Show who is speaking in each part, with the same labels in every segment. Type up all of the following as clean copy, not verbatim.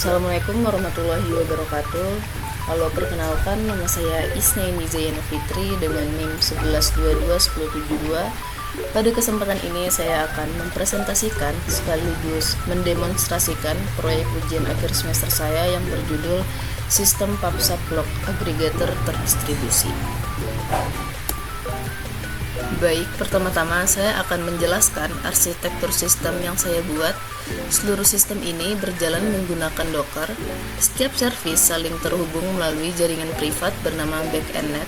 Speaker 1: Assalamualaikum warahmatullahi wabarakatuh. Halo, perkenalkan, nama saya Isnaini Zayana Fitri dengan NIM 11221072. Pada kesempatan ini saya akan mempresentasikan sekaligus mendemonstrasikan proyek ujian akhir semester saya yang berjudul Sistem PubSub Block Aggregator Terdistribusi. Baik, pertama-tama saya akan menjelaskan arsitektur sistem yang saya buat. Seluruh sistem ini berjalan menggunakan Docker. Setiap service saling terhubung melalui jaringan privat bernama backend net,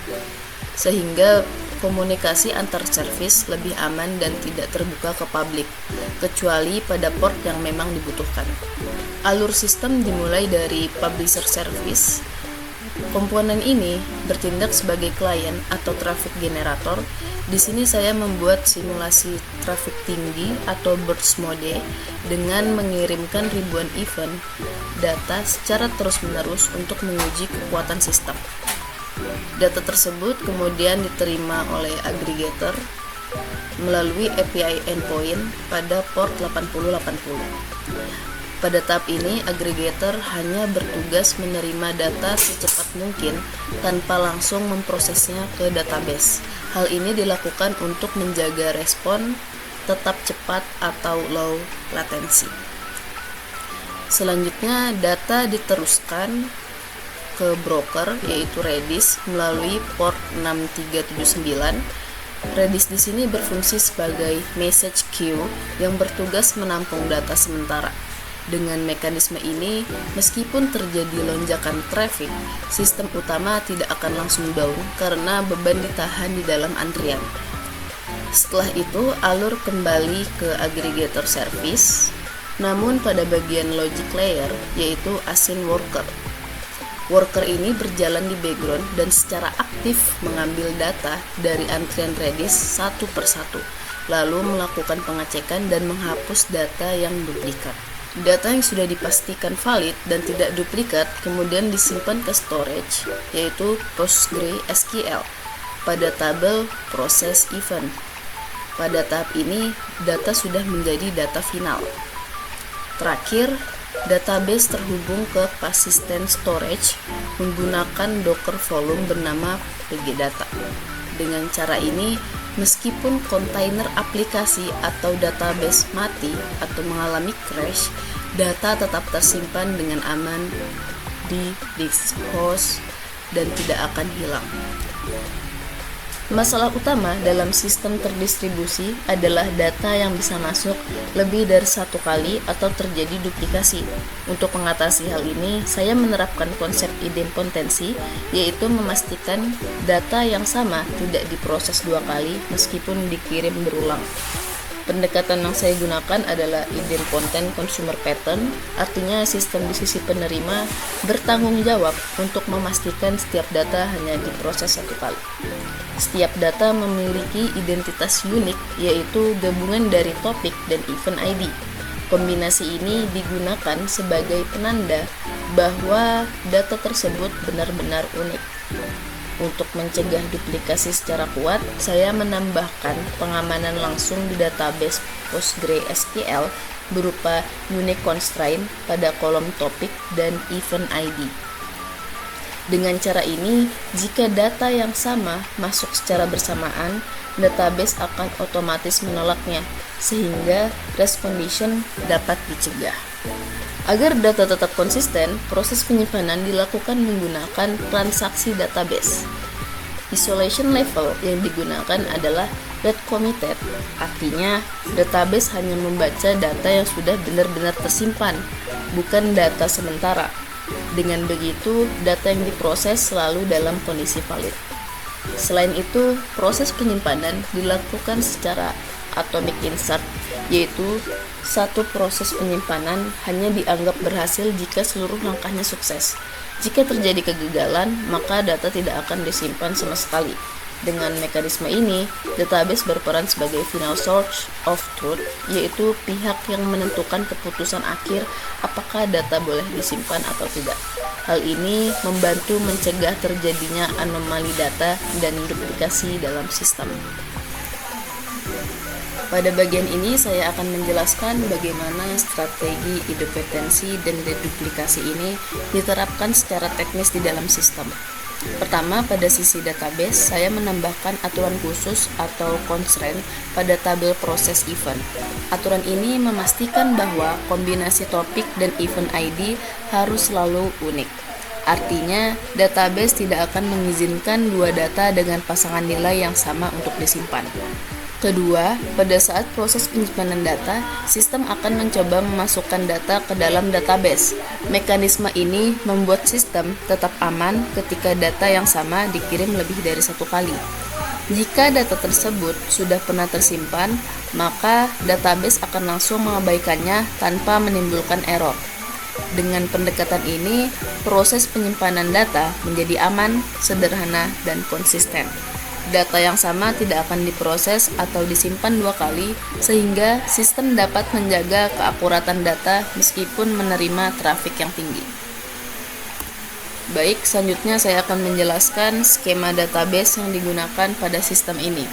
Speaker 1: sehingga komunikasi antar service lebih aman dan tidak terbuka ke publik, kecuali pada port yang memang dibutuhkan. Alur sistem dimulai dari publisher service. Komponen ini bertindak sebagai klien atau traffic generator. Di sini saya membuat simulasi traffic tinggi atau burst mode dengan mengirimkan ribuan event data secara terus-menerus untuk menguji kekuatan sistem. Data tersebut kemudian diterima oleh aggregator melalui API endpoint pada port 8080. Pada tahap ini, aggregator hanya bertugas menerima data secepat mungkin tanpa langsung memprosesnya ke database. Hal ini dilakukan untuk menjaga respon tetap cepat atau low latency. Selanjutnya, data diteruskan ke broker yaitu Redis melalui port 6379. Redis di sini berfungsi sebagai message queue yang bertugas menampung data sementara. Dengan mekanisme ini, meskipun terjadi lonjakan traffic, sistem utama tidak akan langsung down karena beban ditahan di dalam antrian. Setelah itu, alur kembali ke aggregator service, namun pada bagian logic layer, yaitu async worker. Worker ini berjalan di background dan secara aktif mengambil data dari antrian Redis satu persatu, lalu melakukan pengecekan dan menghapus data yang duplikat. Data yang sudah dipastikan valid dan tidak duplikat kemudian disimpan ke storage, yaitu PostgreSQL, pada tabel proses event. Pada tahap ini, data sudah menjadi data final. Terakhir, database terhubung ke persistent storage menggunakan Docker volume bernama pgdata. Dengan cara ini, meskipun kontainer aplikasi atau database mati atau mengalami crash, data tetap tersimpan dengan aman di disk host dan tidak akan hilang. Masalah utama dalam sistem terdistribusi adalah data yang bisa masuk lebih dari satu kali atau terjadi duplikasi. Untuk mengatasi hal ini, saya menerapkan konsep idempotensi, yaitu memastikan data yang sama tidak diproses dua kali meskipun dikirim berulang. Pendekatan yang saya gunakan adalah idempotent consumer pattern, artinya sistem di sisi penerima bertanggung jawab untuk memastikan setiap data hanya diproses satu kali. Setiap data memiliki identitas unik, yaitu gabungan dari topik dan event ID. Kombinasi ini digunakan sebagai penanda bahwa data tersebut benar-benar unik. Untuk mencegah duplikasi secara kuat, saya menambahkan pengamanan langsung di database PostgreSQL berupa unique constraint pada kolom topik dan event ID. Dengan cara ini, jika data yang sama masuk secara bersamaan, database akan otomatis menolaknya, sehingga race condition dapat dicegah. Agar data tetap konsisten, proses penyimpanan dilakukan menggunakan transaksi database. Isolation level yang digunakan adalah rate committed, artinya database hanya membaca data yang sudah benar-benar tersimpan, bukan data sementara. Dengan begitu, data yang diproses selalu dalam kondisi valid. Selain itu, proses penyimpanan dilakukan secara atomic insert, yaitu satu proses penyimpanan hanya dianggap berhasil jika seluruh langkahnya sukses. Jika terjadi kegagalan, maka data tidak akan disimpan sama sekali. Dengan mekanisme ini, database berperan sebagai final source of truth, yaitu pihak yang menentukan keputusan akhir apakah data boleh disimpan atau tidak. Hal ini membantu mencegah terjadinya anomali data dan duplikasi dalam sistem. Pada bagian ini saya akan menjelaskan bagaimana strategi independensi dan deduplikasi ini diterapkan secara teknis di dalam sistem. Pertama, pada sisi database, saya menambahkan aturan khusus atau constraint pada tabel proses event. Aturan ini memastikan bahwa kombinasi topik dan event ID harus selalu unik. Artinya, database tidak akan mengizinkan dua data dengan pasangan nilai yang sama untuk disimpan. Kedua, pada saat proses penyimpanan data, sistem akan mencoba memasukkan data ke dalam database. Mekanisme ini membuat sistem tetap aman ketika data yang sama dikirim lebih dari satu kali. Jika data tersebut sudah pernah tersimpan, maka database akan langsung mengabaikannya tanpa menimbulkan error. Dengan pendekatan ini, proses penyimpanan data menjadi aman, sederhana, dan konsisten. Data yang sama tidak akan diproses atau disimpan dua kali, sehingga sistem dapat menjaga keakuratan data meskipun menerima trafik yang tinggi. Baik, selanjutnya saya akan menjelaskan skema database yang digunakan pada sistem ini.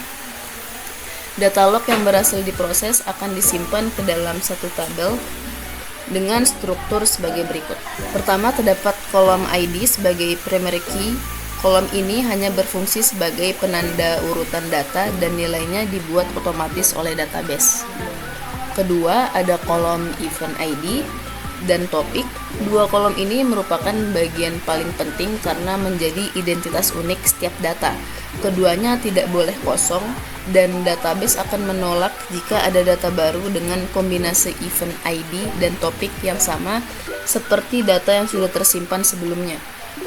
Speaker 1: Data log yang berhasil diproses akan disimpan ke dalam satu tabel dengan struktur sebagai berikut. Pertama, terdapat kolom ID sebagai primary key. Kolom ini hanya berfungsi sebagai penanda urutan data dan nilainya dibuat otomatis oleh database. Kedua, ada kolom event ID dan topik. Dua kolom ini merupakan bagian paling penting karena menjadi identitas unik setiap data. Keduanya tidak boleh kosong dan database akan menolak jika ada data baru dengan kombinasi event ID dan topik yang sama seperti data yang sudah tersimpan sebelumnya.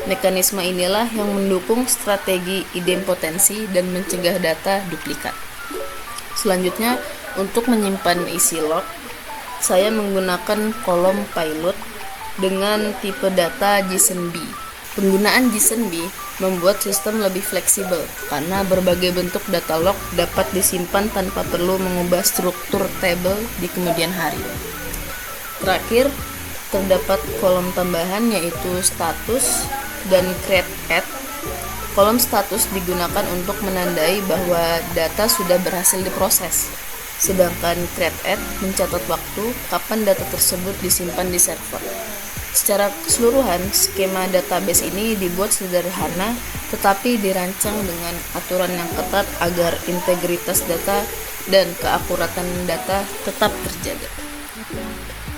Speaker 1: Mekanisme inilah yang mendukung strategi idempotensi dan mencegah data duplikat. Selanjutnya, untuk menyimpan isi log, saya menggunakan kolom pilot dengan tipe data JSON-B. Penggunaan JSON-B membuat sistem lebih fleksibel karena berbagai bentuk data log dapat disimpan tanpa perlu mengubah struktur tabel di kemudian hari. Terakhir, terdapat kolom tambahan yaitu status dan create at. Kolom status digunakan untuk menandai bahwa data sudah berhasil diproses, sedangkan create at mencatat waktu kapan data tersebut disimpan di server. Secara keseluruhan, skema database ini dibuat sederhana tetapi dirancang dengan aturan yang ketat agar integritas data dan keakuratan data tetap terjaga.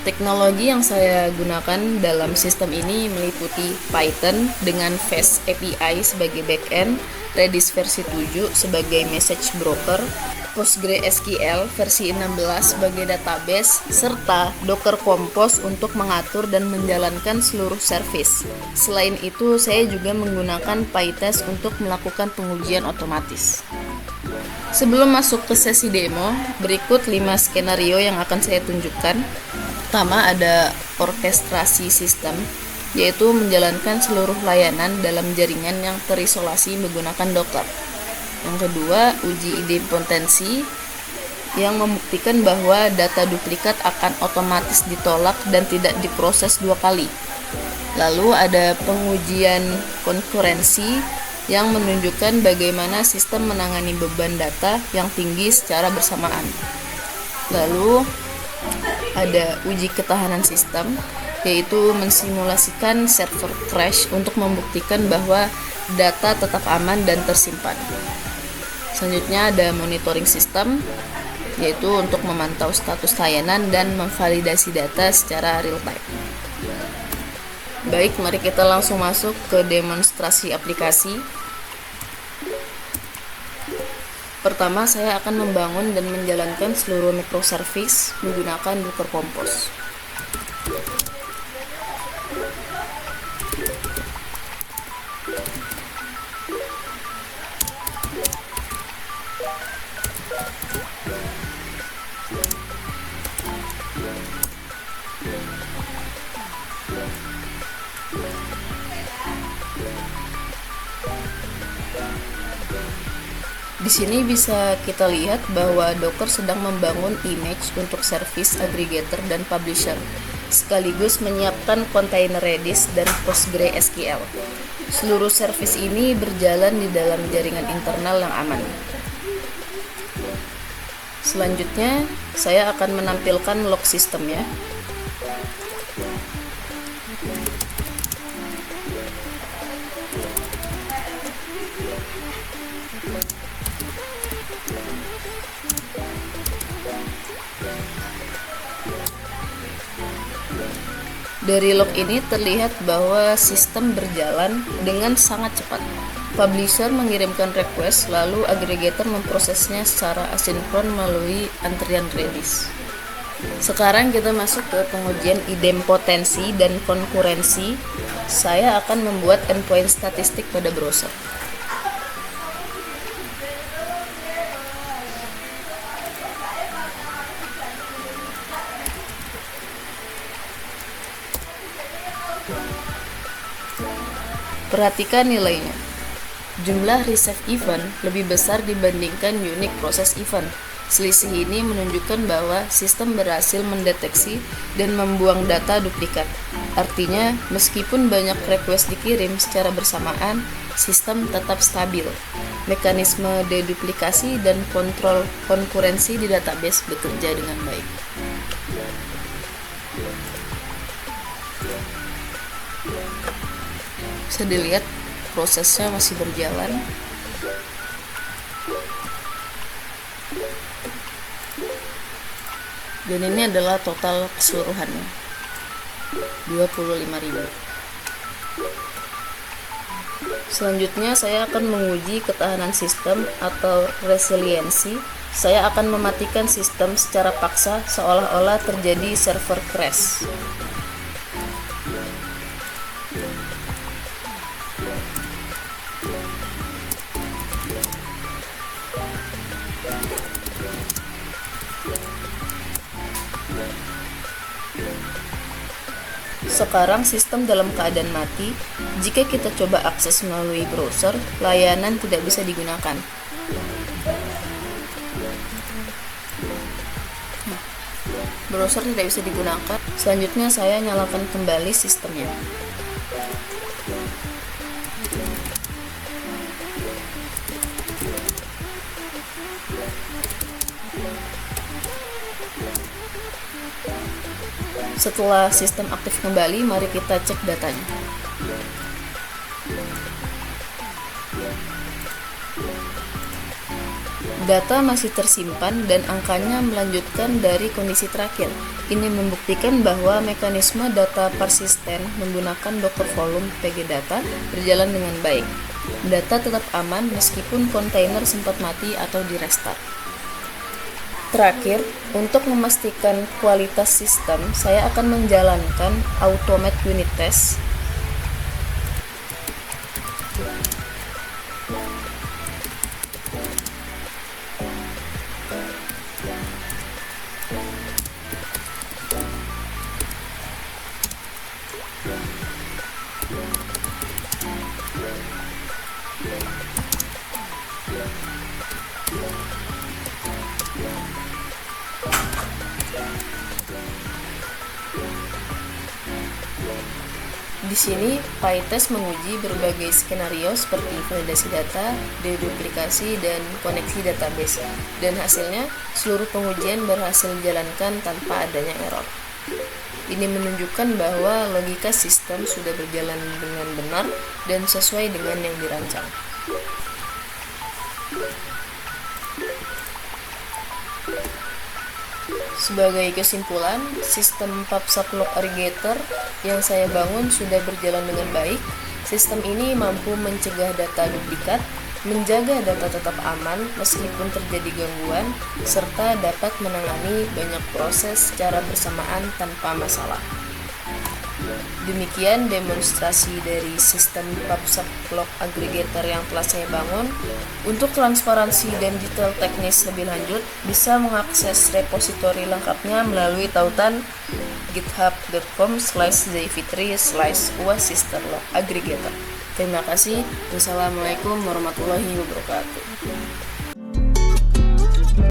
Speaker 1: Teknologi yang saya gunakan dalam sistem ini meliputi Python dengan Fast API sebagai backend, Redis versi 7 sebagai message broker, PostgreSQL versi 16 sebagai database, serta Docker Compose untuk mengatur dan menjalankan seluruh service. Selain itu, saya juga menggunakan PyTest untuk melakukan pengujian otomatis. Sebelum masuk ke sesi demo, berikut 5 skenario yang akan saya tunjukkan. Pertama, ada orkestrasi sistem, yaitu menjalankan seluruh layanan dalam jaringan yang terisolasi menggunakan Docker. Yang kedua, uji idempotensi yang membuktikan bahwa data duplikat akan otomatis ditolak dan tidak diproses dua kali. Lalu ada pengujian konkurensi yang menunjukkan bagaimana sistem menangani beban data yang tinggi secara bersamaan. Lalu ada uji ketahanan sistem, yaitu mensimulasikan server crash untuk membuktikan bahwa data tetap aman dan tersimpan. Selanjutnya ada monitoring sistem, yaitu untuk memantau status layanan dan memvalidasi data secara real time. Baik, mari kita langsung masuk ke demonstrasi aplikasi. Pertama, saya akan membangun dan menjalankan seluruh microservice menggunakan Docker Compose. Di sini bisa kita lihat bahwa Docker sedang membangun image untuk service aggregator dan publisher, sekaligus menyiapkan kontainer Redis dan PostgreSQL. Seluruh service ini berjalan di dalam jaringan internal yang aman. Selanjutnya, saya akan menampilkan log sistem ya. Dari log ini terlihat bahwa sistem berjalan dengan sangat cepat. Publisher mengirimkan request, lalu aggregator memprosesnya secara asinkron melalui antrian Redis. Sekarang kita masuk ke pengujian idempotensi dan konkurensi. Saya akan membuat endpoint statistik pada browser. Perhatikan nilainya. Jumlah received event lebih besar dibandingkan unique process event. Selisih ini menunjukkan bahwa sistem berhasil mendeteksi dan membuang data duplikat. Artinya, meskipun banyak request dikirim secara bersamaan, sistem tetap stabil. Mekanisme deduplikasi dan kontrol konkurensi di database bekerja dengan baik. Bisa dilihat prosesnya masih berjalan. Dan ini adalah total keseluruhannya, 25.000. Selanjutnya saya akan menguji ketahanan sistem atau resiliensi. Saya akan mematikan sistem secara paksa seolah-olah terjadi server crash. Sekarang sistem dalam keadaan mati. Jika kita coba akses melalui browser, layanan tidak bisa digunakan. Browser tidak bisa digunakan. Selanjutnya saya nyalakan kembali sistemnya. Setelah sistem aktif kembali, mari kita cek datanya. Data masih tersimpan dan angkanya melanjutkan dari kondisi terakhir. Ini membuktikan bahwa mekanisme data persisten menggunakan Docker Volume PG Data berjalan dengan baik. Data tetap aman meskipun kontainer sempat mati atau di-restart. Terakhir, untuk memastikan kualitas sistem, saya akan menjalankan Automate Unit Test. Di sini, PyTest menguji berbagai skenario seperti validasi data, deduplikasi, dan koneksi database. Dan hasilnya, seluruh pengujian berhasil dijalankan tanpa adanya error. Ini menunjukkan bahwa logika sistem sudah berjalan dengan benar dan sesuai dengan yang dirancang. Sebagai kesimpulan, sistem PubSub Log Aggregator yang saya bangun sudah berjalan dengan baik. Sistem ini mampu mencegah data duplikat, menjaga data tetap aman meskipun terjadi gangguan, serta dapat menangani banyak proses secara bersamaan tanpa masalah. Demikian demonstrasi dari sistem PubSub Log Aggregator yang telah saya bangun. Untuk transparansi dan detail teknis lebih lanjut, bisa mengakses repositori lengkapnya melalui tautan github.com/zfitri/oasisterlogaggregator. Terima kasih. Wassalamualaikum warahmatullahi wabarakatuh.